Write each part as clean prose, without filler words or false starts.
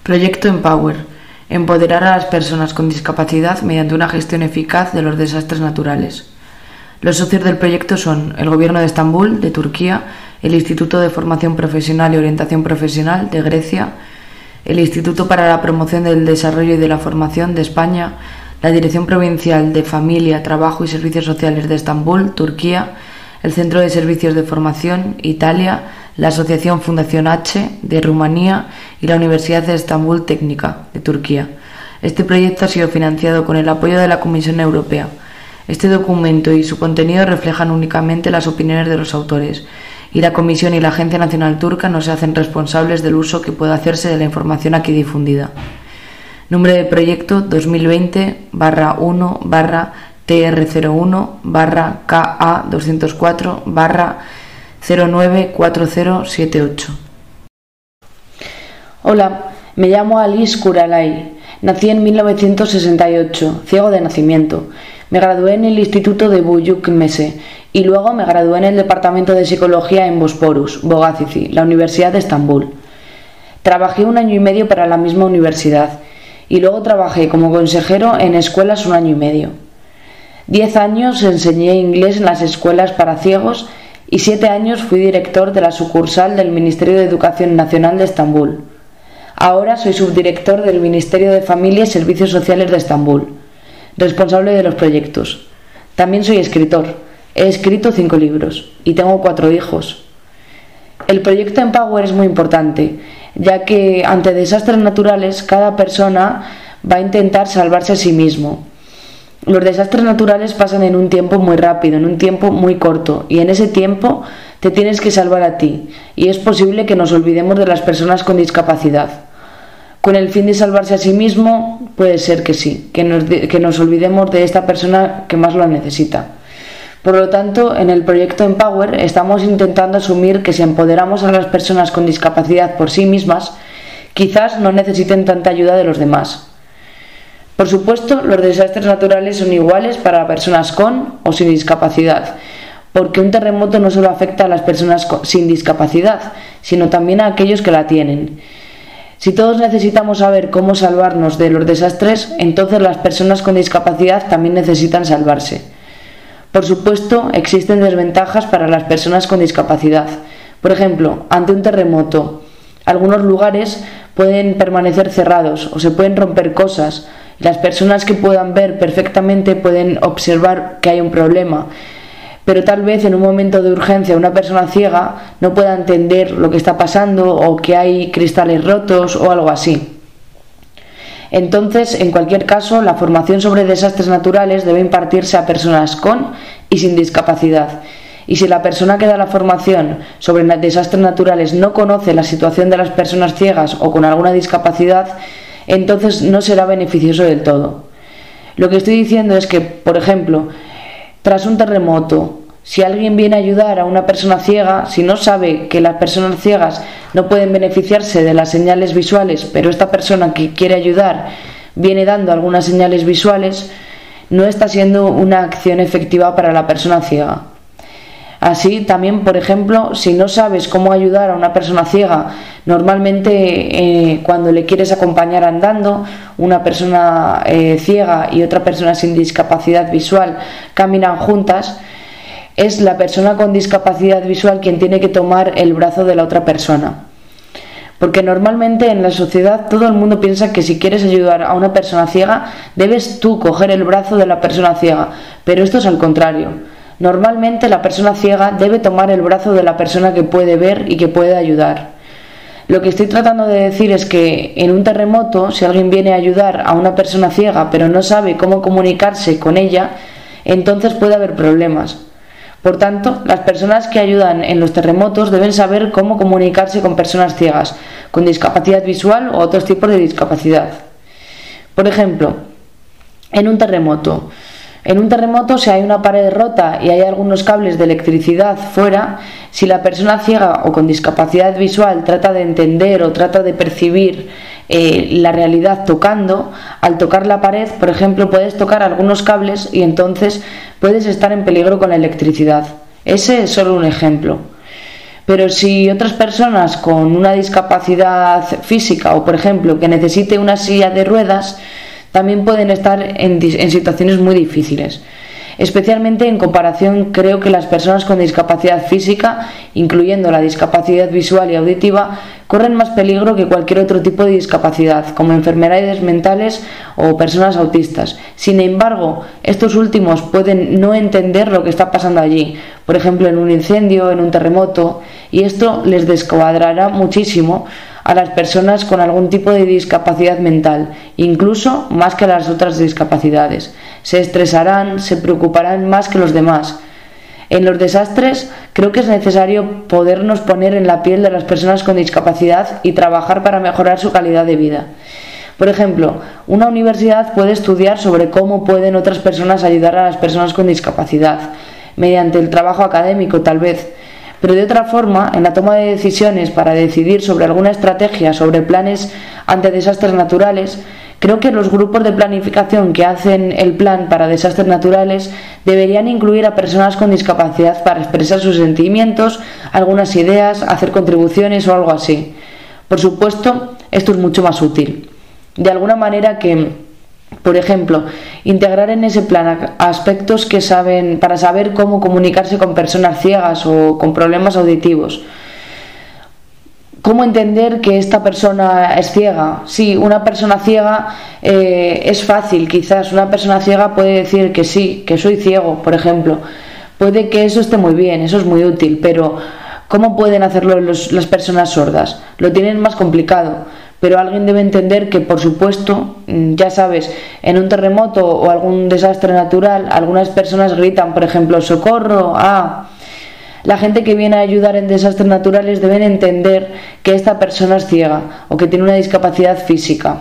Proyecto Empower: empoderar a las personas con discapacidad mediante una gestión eficaz de los desastres naturales. Los socios del proyecto son el Gobierno de Estambul, de Turquía, el Instituto de Formación Profesional y Orientación Profesional, de Grecia, el Instituto para la Promoción del Desarrollo y de la Formación, de España, la Dirección Provincial de Familia, Trabajo y Servicios Sociales de Estambul, Turquía, el Centro de Servicios de Formación, Italia, la Asociación Fundación H, de Rumanía, y la Universidad de Estambul Técnica, de Turquía. Este proyecto ha sido financiado con el apoyo de la Comisión Europea. Este documento y su contenido reflejan únicamente las opiniones de los autores, y la Comisión y la Agencia Nacional Turca no se hacen responsables del uso que pueda hacerse de la información aquí difundida. Nombre del proyecto: 2020-1-TR01-KA204-094078. Hola, me llamo Alice Kuralay. Nací en 1968, ciego de nacimiento. Me gradué en el Instituto de Büyükmese y luego me gradué en el Departamento de Psicología en Bosporus, Boğaziçi, la Universidad de Estambul. Trabajé 1 año y medio para la misma universidad y luego trabajé como consejero en escuelas 1 año y medio. 10 años enseñé inglés en las escuelas para ciegos y 7 años fui director de la sucursal del Ministerio de Educación Nacional de Estambul. Ahora soy subdirector del Ministerio de Familia y Servicios Sociales de Estambul, responsable de los proyectos. También soy escritor. He escrito 5 libros y tengo 4 hijos. El proyecto Empower es muy importante, ya que ante desastres naturales cada persona va a intentar salvarse a sí mismo. Los desastres naturales pasan en un tiempo muy rápido, en un tiempo muy corto, y en ese tiempo te tienes que salvar a ti, y es posible que nos olvidemos de las personas con discapacidad. Con el fin de salvarse a sí mismo, puede ser que sí, que nos olvidemos de esta persona que más lo necesita. Por lo tanto, en el proyecto Empower estamos intentando asumir que si empoderamos a las personas con discapacidad por sí mismas, quizás no necesiten tanta ayuda de los demás. Por supuesto, los desastres naturales son iguales para personas con o sin discapacidad, porque un terremoto no solo afecta a las personas sin discapacidad, sino también a aquellos que la tienen. Si todos necesitamos saber cómo salvarnos de los desastres, entonces las personas con discapacidad también necesitan salvarse. Por supuesto, existen desventajas para las personas con discapacidad. Por ejemplo, ante un terremoto, algunos lugares pueden permanecer cerrados o se pueden romper cosas. Las personas que puedan ver perfectamente pueden observar que hay un problema, pero tal vez en un momento de urgencia una persona ciega no pueda entender lo que está pasando o que hay cristales rotos o algo así. Entonces, en cualquier caso, la formación sobre desastres naturales debe impartirse a personas con y sin discapacidad. Y si la persona que da la formación sobre desastres naturales no conoce la situación de las personas ciegas o con alguna discapacidad, entonces no será beneficioso del todo. Lo que estoy diciendo es que, por ejemplo, tras un terremoto, si alguien viene a ayudar a una persona ciega, si no sabe que las personas ciegas no pueden beneficiarse de las señales visuales, pero esta persona que quiere ayudar viene dando algunas señales visuales, no está siendo una acción efectiva para la persona ciega. Así, también, por ejemplo, si no sabes cómo ayudar a una persona ciega, normalmente cuando le quieres acompañar andando, una persona ciega y otra persona sin discapacidad visual caminan juntas, es la persona con discapacidad visual quien tiene que tomar el brazo de la otra persona. Porque normalmente en la sociedad todo el mundo piensa que si quieres ayudar a una persona ciega, debes tú coger el brazo de la persona ciega, pero esto es al contrario. Normalmente la persona ciega debe tomar el brazo de la persona que puede ver y que puede ayudar. Lo que estoy tratando de decir es que en un terremoto, si alguien viene a ayudar a una persona ciega pero no sabe cómo comunicarse con ella, entonces puede haber problemas. Por tanto, las personas que ayudan en los terremotos deben saber cómo comunicarse con personas ciegas, con discapacidad visual o otros tipos de discapacidad. Por ejemplo, en un terremoto, si hay una pared rota y hay algunos cables de electricidad fuera, si la persona ciega o con discapacidad visual trata de entender o trata de percibir la realidad tocando, al tocar la pared, por ejemplo, puedes tocar algunos cables y entonces puedes estar en peligro con la electricidad. Ese es solo un ejemplo. Pero si otras personas con una discapacidad física o, por ejemplo, que necesite una silla de ruedas, también pueden estar en situaciones muy difíciles. Especialmente en comparación, creo que las personas con discapacidad física, incluyendo la discapacidad visual y auditiva, corren más peligro que cualquier otro tipo de discapacidad, como enfermedades mentales o personas autistas. Sin embargo, estos últimos pueden no entender lo que está pasando allí, por ejemplo en un incendio, en un terremoto, y esto les descuadrará muchísimo a las personas con algún tipo de discapacidad mental, incluso más que a las otras discapacidades. Se estresarán, se preocuparán más que los demás. En los desastres creo que es necesario podernos poner en la piel de las personas con discapacidad y trabajar para mejorar su calidad de vida. Por ejemplo, una universidad puede estudiar sobre cómo pueden otras personas ayudar a las personas con discapacidad, mediante el trabajo académico tal vez. Pero de otra forma, en la toma de decisiones para decidir sobre alguna estrategia, sobre planes ante desastres naturales, creo que los grupos de planificación que hacen el plan para desastres naturales deberían incluir a personas con discapacidad para expresar sus sentimientos, algunas ideas, hacer contribuciones o algo así. Por supuesto, esto es mucho más útil. De alguna manera que, por ejemplo, integrar en ese plan aspectos que saben para saber cómo comunicarse con personas ciegas o con problemas auditivos. ¿Cómo entender que esta persona es ciega? Sí, una persona ciega es fácil, quizás. Una persona ciega puede decir que sí, que soy ciego, por ejemplo. Puede que eso esté muy bien, eso es muy útil, pero ¿cómo pueden hacerlo las personas sordas? Lo tienen más complicado. Pero alguien debe entender que, por supuesto, ya sabes, en un terremoto o algún desastre natural, algunas personas gritan, por ejemplo, ¡socorro! ¡Ah! La gente que viene a ayudar en desastres naturales deben entender que esta persona es ciega o que tiene una discapacidad física.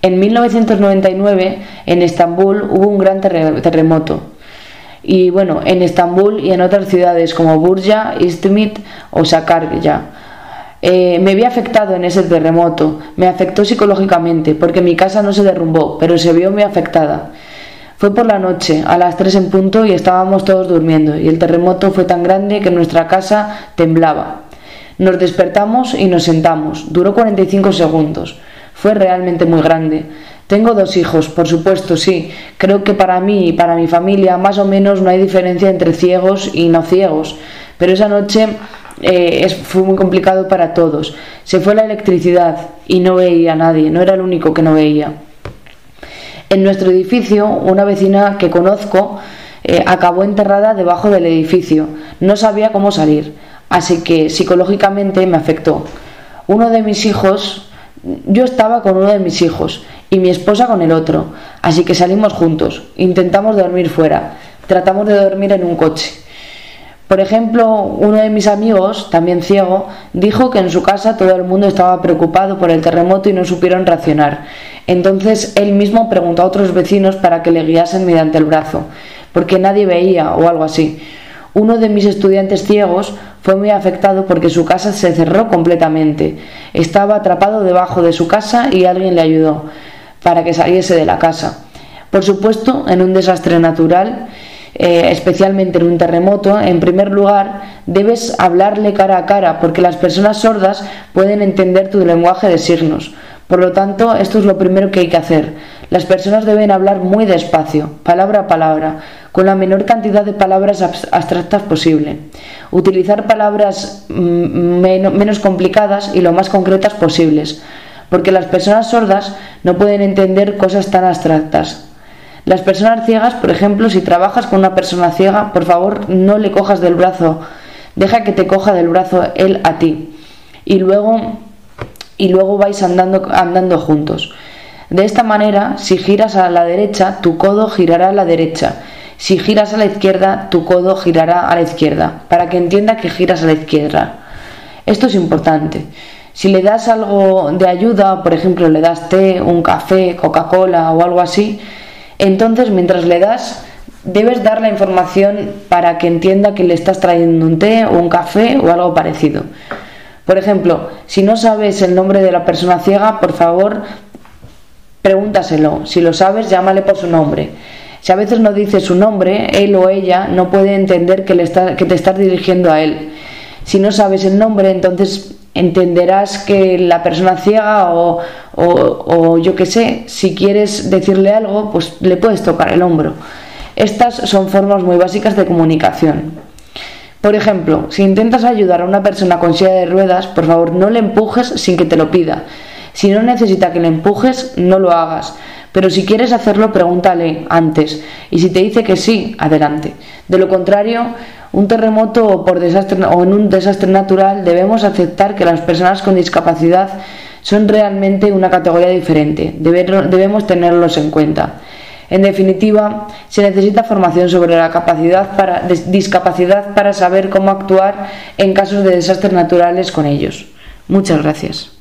En 1999, en Estambul, hubo un gran terremoto. Y bueno, en Estambul y en otras ciudades como Bursa, Izmit o Sakarya. Me vi afectado en ese terremoto, me afectó psicológicamente, porque mi casa no se derrumbó, pero se vio muy afectada. Fue por la noche, a las 3 en punto, y estábamos todos durmiendo, y el terremoto fue tan grande que nuestra casa temblaba. Nos despertamos y nos sentamos, duró 45 segundos, fue realmente muy grande. Tengo 2 hijos, por supuesto, sí, creo que para mí y para mi familia más o menos no hay diferencia entre ciegos y no ciegos, pero esa noche fue muy complicado para todos. Se fue la electricidad y no veía a nadie, no era el único que no veía. En nuestro edificio, una vecina que conozco acabó enterrada debajo del edificio. No sabía cómo salir, así que psicológicamente me afectó. Yo estaba con uno de mis hijos y mi esposa con el otro, así que salimos juntos. Intentamos dormir fuera, tratamos de dormir en un coche. Por ejemplo, uno de mis amigos, también ciego, dijo que en su casa todo el mundo estaba preocupado por el terremoto y no supieron reaccionar. Entonces él mismo preguntó a otros vecinos para que le guiasen mediante el brazo, porque nadie veía o algo así. Uno de mis estudiantes ciegos fue muy afectado porque su casa se cerró completamente. Estaba atrapado debajo de su casa y alguien le ayudó para que saliese de la casa. Por supuesto, en un desastre natural, especialmente en un terremoto, en primer lugar debes hablarle cara a cara, porque las personas sordas pueden entender tu lenguaje de signos. Por lo tanto, esto es lo primero que hay que hacer. Las personas deben hablar muy despacio, palabra a palabra, con la menor cantidad de palabras abstractas posible. Utilizar palabras menos complicadas y lo más concretas posibles, porque las personas sordas no pueden entender cosas tan abstractas. Las personas ciegas, por ejemplo, si trabajas con una persona ciega, por favor no le cojas del brazo, deja que te coja del brazo él a ti, y luego vais andando juntos. De esta manera, si giras a la derecha, tu codo girará a la derecha. Si giras a la izquierda, tu codo girará a la izquierda, para que entienda que giras a la izquierda. Esto es importante. Si le das algo de ayuda, por ejemplo, le das té, un café, Coca-Cola o algo así, entonces mientras le das, debes dar la información para que entienda que le estás trayendo un té o un café o algo parecido. Por ejemplo, si no sabes el nombre de la persona ciega, por favor, pregúntaselo. Si lo sabes, llámale por su nombre. Si a veces no dice su nombre, él o ella no puede entender que te estás dirigiendo a él. Si no sabes el nombre, entonces entenderás que la persona ciega o yo qué sé, si quieres decirle algo, pues le puedes tocar el hombro. Estas son formas muy básicas de comunicación. Por ejemplo, si intentas ayudar a una persona con silla de ruedas, por favor no le empujes sin que te lo pida. Si no necesita que le empujes, no lo hagas. Pero si quieres hacerlo, pregúntale antes. Y si te dice que sí, adelante. De lo contrario, un terremoto o en un desastre natural, debemos aceptar que las personas con discapacidad son realmente una categoría diferente. Debemos tenerlos en cuenta. En definitiva, se necesita formación sobre la discapacidad para saber cómo actuar en casos de desastres naturales con ellos. Muchas gracias.